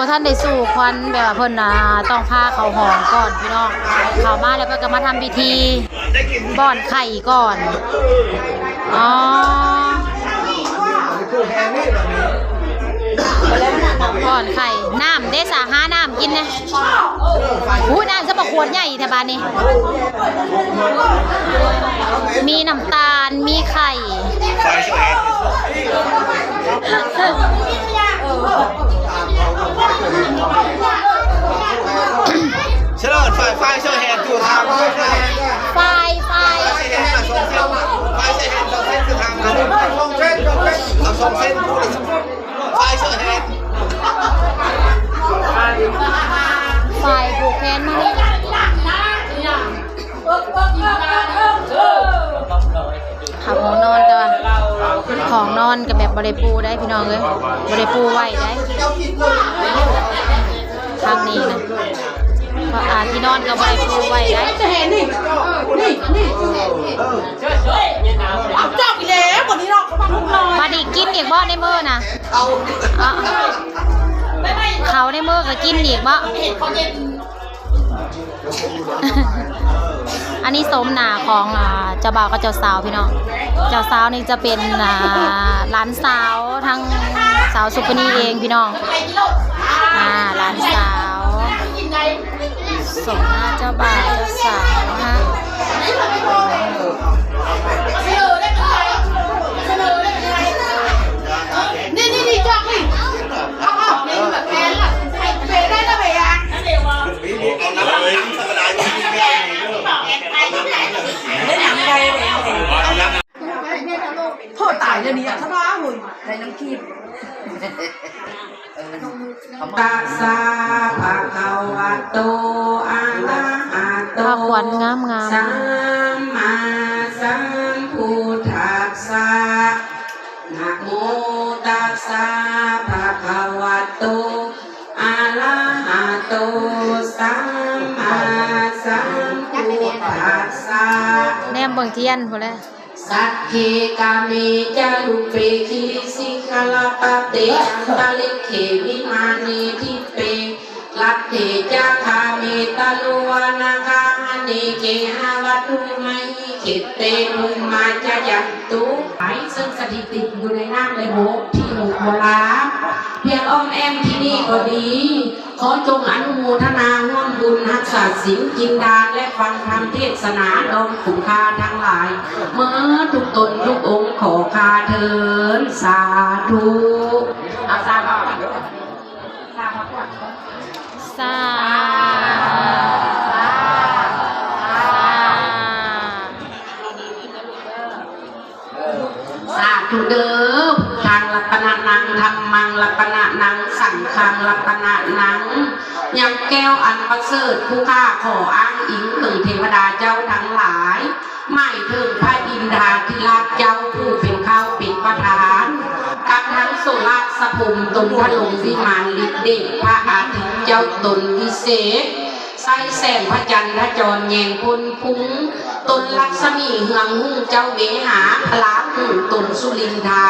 บ่ท่านได้สู่ควันแบบว่าเพิ่นต้องพาเขาหองก่อนพี่น้องเขามาแล้วก็มาทำพิธีป้อนไข่ก่อนอ๋อป้อนไข่น้ำเดซ่าหาน้ำกินนะน้ำจะประขวดใหญ่แถวบ้านนี้มีน้ำตาลมีไข่เชิญไฟเชิญแหนอยู่ทางไฟเชิญแหนสองเส้นคือทางสองเส้นพูดไฟเชิญแหนไฟผูกแขนมาขับหัวนอนกันของนอนกับแบบบริปูได้พี่น้องเลยบริปูไหวได้ทางนี้นะที่นอนกับบริปูไหวได้จะเห็นนี่เอาจับอีกแล้ววันนี้เราเขาบังคับมาดิกินอีกบ่ในมือนะเขาในมือก็กินอีกบ่อันนี้สมหนาของเจ้าบ่าวกับเจ้าสาวพี่น้องเจ้าสาวนี่จะเป็นหลานสาวทั้งสาวสุปนีเองพี่น้องหลานสาวสมหน้าเจ้าบ่าวเจ้าสาวนะนี่จับนี่เอานี่แบบแพ้ละเบรได้นะเบรอ่ะเอาน้ำเลยธรรมดาอยู่ที่นี่ได้หนังไงโทษตายเดี๋ยวนี้ถ้าว่าหุ่นในน้ำขี้ตัสสะภะคะวะโตอะระหะโตสัมมาสัมพุทธัสสะนะโมตัสสะภะคะวะโตอะระหะโตสัมมาสัมพุทธัสสะแนมเบิ่งเทียนพุ่นแหละสัทธิกามิจารุเปคิสิกาลปะเตอันตะลิเขวิมานีทิเปลัทธิจาคามิตะลุวนาคานิเกหาวัตุไมขิเตมุมาจยันตุหมายซึ่งสถิติอยู่ในน้ำในโบกที่หมู่โบราณเพียงอ้อมแอมที่นี่ก็ดีขอจงอนุโมทนาร่วมบุญรักษาศีลกินดาและฟังธรรมเทศนาดองขุมคาทั้งหลายเมื่อทุกตนทุกองค์ขอคาเถิดสาธุอาสาบสาธุเด้อทางลัปนานังธรรมังลัปนานังสังฆังลัปนานังยังแก้วอันประเสริฐผู้ข้าขออ้างอิงถึงเทวดาเจ้าทั้งหลายไม่ถึงพระอินทราธิราชเจ้าผู้เป็นข้าวเป็นประธานกับทั้งโสราชสภูมิตนพระลงวิมานฤทธิ์เดชพระอาทิตย์เจ้าตนวิเศษใส่แสงพระจันทร์พระจรแยงพ้นพุ้งตนลักษมีเฮืองหุ่งเจ้าเวหาพลาหุ่งตนสุรินทา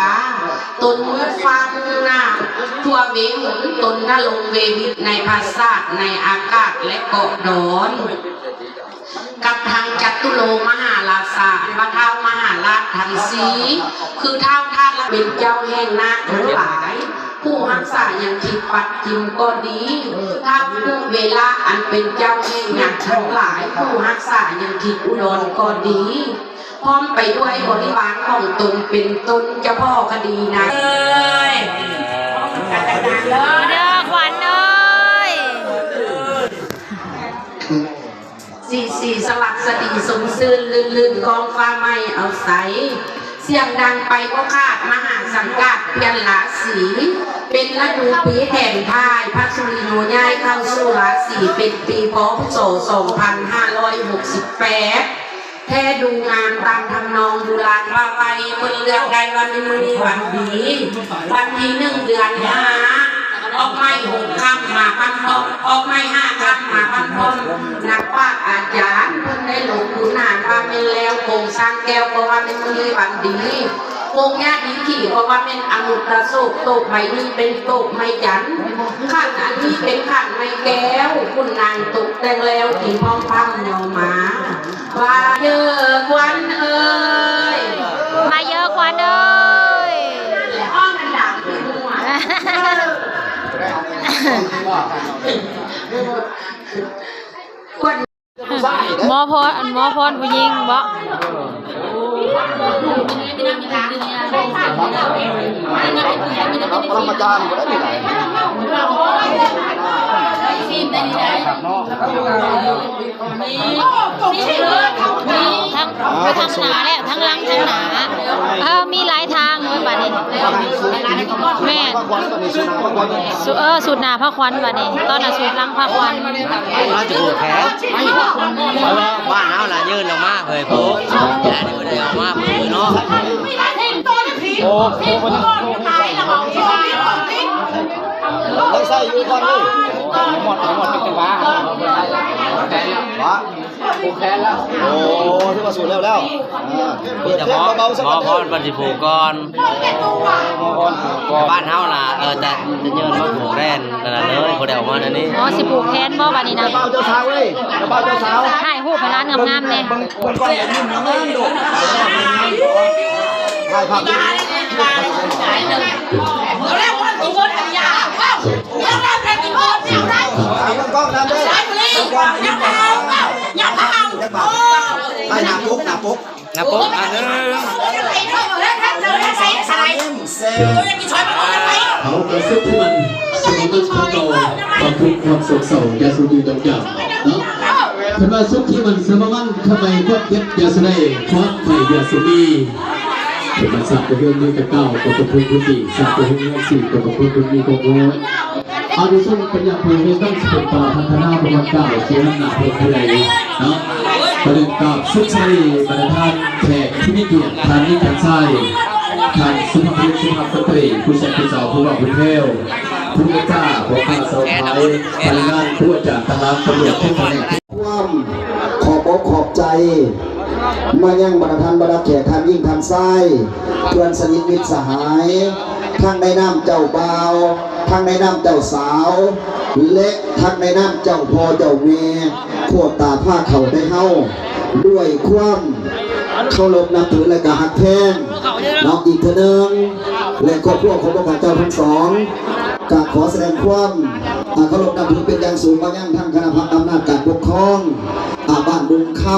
ตนมืดฟ้าหน้าทั่วเวหุนตนนลงเววิตในภาษาในอากาศและเกาะดอนกับทางจัตุโลมหาราชาพระเท้ามหาราชทั้งสีคือเท้าท่านเป็นเจ้าแห่งนาคทั้งหลายผู้รักษาอย่างคิดปัดจิมก็ดีถ้าผู้เวลาอันเป็นเจ้าแห่งงานทั้งหลายผู้รักษาอย่างคิดอุดรก็ดีพร้อมไปด้วยบริวารของตนเป็นต้นเจ้าพ่อคดีนะเด้อขวัญเอ้ยสี่สลักสดีสมซื่นลื่นกองฟ้าไม่เอาใสเสียงดังไปก็คาดมหาสังกัดเพียนหลาสีเป็นฤดูปีแห่งทายพระสุริโนย้ายเข้าสู่ราศีเป็นปีพ.ศ. 2568แท้ดูงานตามทำนองโบราณว่าไปเพิ่นเลือกได้วันนี้มื้อนี้วันดีวันที่1 เดือน 5ออกไม่6 ค่ำมาพันพงออกไม่5 ค่ำมาพันพงนักปราชญ์อาจารย์เพิ่นได้ลงทุนหาว่าเป็นแล้วโครงสร้างแก้วก็ว่าในมื้อนี้วันดี โกงยากนี้ขี่เพราะว่าเป็นอมุตโศกโตกใบนี้เป็นโตกไม้จันขันอันนี้เป็นขันไม้แก้วคุณนางตกแต่งแล้วที่ห้องพังเนามาว่าเยอะควันเอ้ย มาเยอะกว่าเด้ย และอ้อมอันดับคือหัว หมอพรผู้หญิงบ่ ปรมาจารย์บ่ได้ที่ไหน ทั้งหนาและทั้งหลังทั้งหนามีหลายทางเว้ยบัดนี้แม่สูตรหนาพระควันบัดนี้ตอนน่ะสูตรหลังพระควัน เราจะผูกแขนเพราะว่าบ้านเราล่ะยื่นออกมาเผยผูกแต่นี่ไม่ได้ออกมาผูกเนาะ ต้องใส่อยู่ก่อนเลยหมดเป็นบ้าผูกแขนแล้วโอ้ที่มาสูดแล้วเดี๋ยวเบาๆสัก หมอ ก่อน พรบันสิผูกก่อนบ้านเฮาล่ะแต่จะยื่นมาผูกแน่นนั่นเลยบ่ได้ออกมาอันนี้ อ๋อสิปลูกแคนบ่บัดนี้นะ เบาเจ้าสาวเลยเบาเจ้าสาว ถ่ายรูปให้ร้านงามๆแน่ บางก้อนเห็นนิ่มๆดูถ่ายภาพ แล้ววันที่คนอันยาแล้วเราเป็นกี่คนอย่างไร กล้องนำด้วย ใช่ไหมยังเผายังเผา ให้หนาปุ๊ก นะปุ๊บอันนึง แล้วถ้าเจอแล้วใส่ใส่ตัวจะกินช้อยมาแล้วไหม เขากระซุกที่มันสมมันของเราความทุกข์ความโศกเศร้ายาสูบอยู่ตรงอย่างเนาะถ้ามาซุกที่มันสมมันทำไมพวกเก็บยาสูบได้ความไฟยาสูบมีเป็นมาสับตัวเรื่องนี้กับเก้ากับตัวพื้นที่สับตัวเรื่องสี่กับตัวพื้นมีกับร้อยอาดิชั่นปัญญาภูมิต้องสืบต่อพัฒนาประวัติเก่าสู่น้ำหนักเป็นทะเลเนาะประเด็นกับสุขชัยบรรทานแขกที่มีเกียรติทานนิการไส้ทานสุภาพบุรุษสุภาพสตรีผู้ชายผู้สาวผู้ว่าผู้เทวผู้ไม่กล้าผู้ข้าสาวไทยพนักงานผู้จากทหารตำรวจทุกแผนก ความขอบอกขอบใจมายังบรรทันบรรแขกทานยิ่งทานไส้เพื่อนสนิทมิตรสหายทั้งในน้ำเจ้าบ่าวทั้งในน้ำเจ้าสาวและทั้งในน้ำเจ้าพ่อเจ้าแม่โคตรตาผ้าเขาได้เฮาด้วยความเคารพนับถือและกะหักแท้งน้องอีกเทอนึงและครอบครัวของพวกเจ้าทั้งสองกขอแสดงความเคารพนับถือเป็นอย่างสูงมายังทั้งคณะอำนาจการปกครองบ้านดุงคำ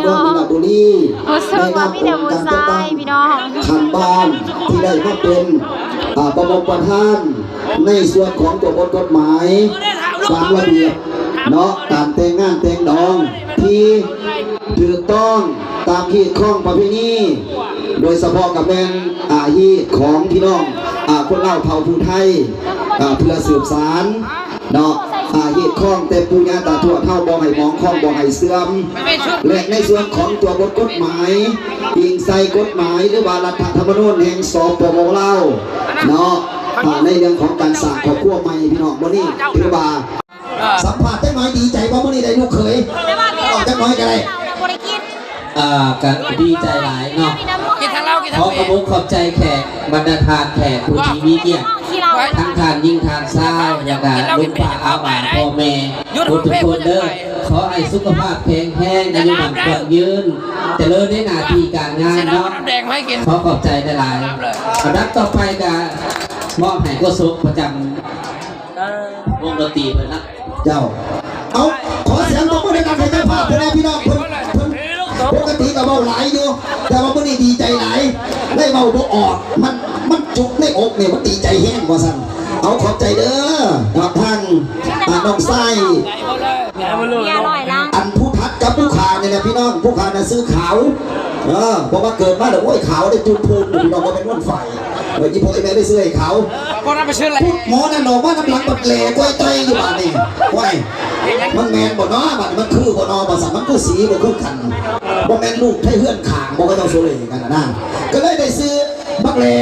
เมืองมินาบุรี โอ้สวัสดีเดี๋ยวผู้ชายพี่น้อง ขันบ้านที่ได้มาเป็นประมงประธานในส่วนของตัวบทกฎหมายการระเบียบเนาะการแต่งงานแต่งดองที่ถูกต้องตามขีดข้องประเพณีโดยเฉพาะกับแมนฮีตของพี่น้องคนเล่าเผ่าผู้ไทยเพื่อสืบสารเนาะฮีตข้องแต่ปูญาตาทั่วเท่าบ่ให้มองข้องบ่ให้เสื่อมและในส่วนของตัวบทกฎหมายอิงใส่กฎหมายหรือว่ารัฐธรรมนูญแห่งสปปลาวเนาะในเรื่องของการสร้างครอบครัวใหม่พี่น้องบ่นี่ถือว่าสัมผัสได้น้อยดีใจว่าบ่นี่ได้ลูกเขยออกจักน้อยก็ได้ก็ดีใจหลายเนาะขอกระบุกขอบใจแขกบรรดาทานแขกผู้ที่มีเกียรติทั้งทานยิ่งทานซ่าอย่างการลูกป่าอาบานพ่อแม่ทุกคนเด้อขอให้สุขภาพแข็งแรงอายุมันกว่ายืนแต่เลิศได้หน้าที่การงานเนาะขอขอบใจได้หลายดับต่อไปกับมอบให้ก็สุขประจำวงดนตรีเพื่อนนะเจ้าเอาขอเสียงตบมือในการให้เจ้าภาพเป็นพี่น้องปกติก็เบาหลายอยู่แต่ว่าเมื่อนี้ดีใจหลายได้เบาบ่ออกมันจุกในอกเนี่ยมันดีใจแห้งกว่าสั่นเอาขอบใจเด้อกับท่านน้องไส้อันผู้ทัดกับผู้ขาเนี่ยนะพี่น้องผู้ขาเนี่ยซื้อขาวเพราะว่าเกิดมาแล้วโอ้ยขาวได้จุดพูนพี่น้องก็เป็นวันไฟเมื่อกี้พ่อไอ้แม่ได้ซื้อให้เขาหมอนั่นหนอว่าน้ำหลังบัดแหล่ก้อยใจอยู่บ้านนี่ว้ายมันแมนบ่เนาะบัดมันคือบ่เนาะบ่สั่งมันคือสีบ่คือกันบ่แมนลูกให้เพื่อนขางบ่ก็ต้องโซเลกันนะก็เลยได้ซื้อบักแหล่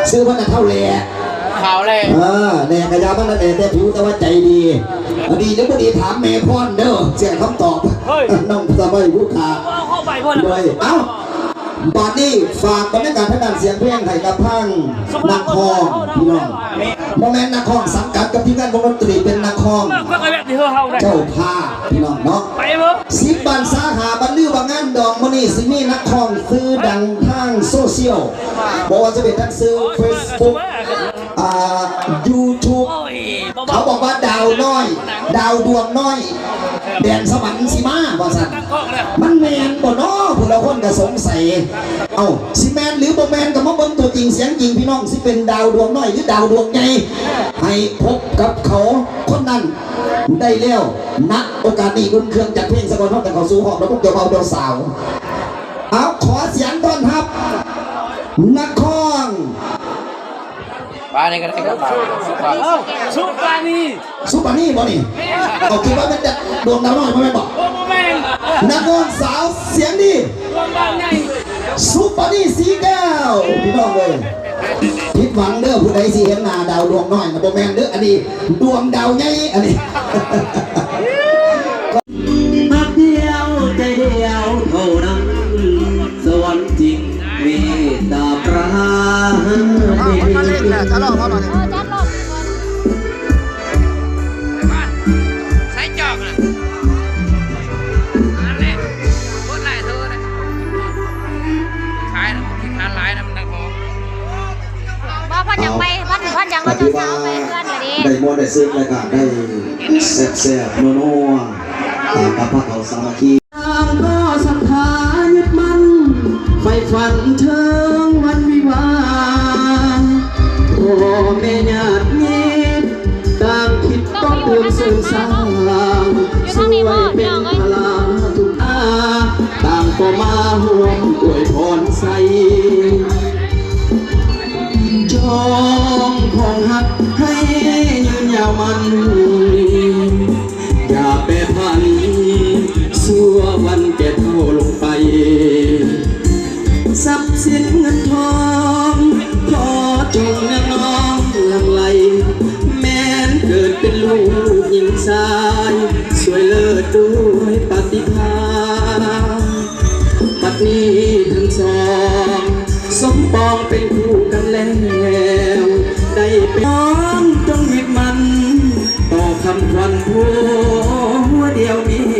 ซื้อมันเท่าแหล่ขาวเลยแหล่กระยามันนั่นแหละแต่ผิวแต่ว่าใจดีดีหรือบ่ดีถามแม่พ่อนเด้อเสียคำตอบน้องสบายผู้ขาด้วยเอ้า ตอนนี้ฝากบรรยากาศทางด้านเสียงเพลงให้กับพังนักร้องพี่น้องโมเมนต์นักร้องสังกัดกับทีมงานวงดนตรีเป็นนักร้องเจ้าภาพพี่น้องเนาะ10 บันสาขาบรรลือบางงานดอกมณีสิมีนักร้องซื้อดังทางโซเชียลบอกว่าจะเป็นทั้งซื้อ Facebook YouTube เขาบอกว่าดาวน้อย ดาวดวงน้อยแดนสวรรค์สิมาว่าสันมันแมนบ่เนาะผู้ละคนก็สงสัยเอ้าสิแมนหรือบ่แมนก็มาเบิ่งตัวจริงเสียงจริงพี่น้องสิเป็นดาวดวงน้อยหรือดาวดวงใหญ่ให้พบกับเขาคนนั้นได้แล้วณโอกาสนี้คุณเครื่องจัดเพลงสกลนครแต่เขาสู่ห้องแล้วพวกเจ้าบ่าวเจ้าสาวเอาขอเสียงต้อนรับนักร้อง บ้านนี้ก็ได้กับบ้านสุปานี ซุปปานี่บ่นี่เอาคิดว่าเป็นดวงดาวน้อยบ่แม่นบ่นักร้องสาวเสียงดีซุปปานี่สีแก้วพี่น้องเลยผิดหวังเด้อผู้ใดสิเห็นหน้าดาวดวงน้อยนะบ่แม่นเด้ออันนี้ดวงดาวใหญ่อันนี้มักเดียวใจเดียวเท่านั้นสวรรค์จริงเมตตาปราณีมาเล่นแหละทะเลาะเขาหน่อย ใส่จอกนะนั่นแหละโคตรหลายเธอเลยขายนะคิดทานหลายนะมันดังพอ ว่าพันยังไปพันยังก็จะสาวไปเพื่อนเลยดิ ได้มวนได้ซึ้งเลยค่ะได้แซ่บๆนัวๆตามกับพระเขาสามัคคีก็ศรัทธายึดมั่นไฟฝันเชิงวันวิวาโอ้แม่ญาติมิตรต่างคิดต้องเติมเสริมสร้างสวยเป็นพลาทุกอาต่างก็มาห่วงอวยพรใสจองของหักให้ยืนยาวมันอย่าแปรผันสัววันแก่เท่าลงไปทรัพย์สินเงินทองขอจงเนื้อน้องหลั่งไหลแม้นเกิดเป็นลูกหญิงชายสวยเลิศด้วยปฏิภาณบัดนี้ทั้งสองสมปองเป็นคู่กันแล้วได้เป็นน้องจงยึดมันต่อคำควันผัวเดียวนี้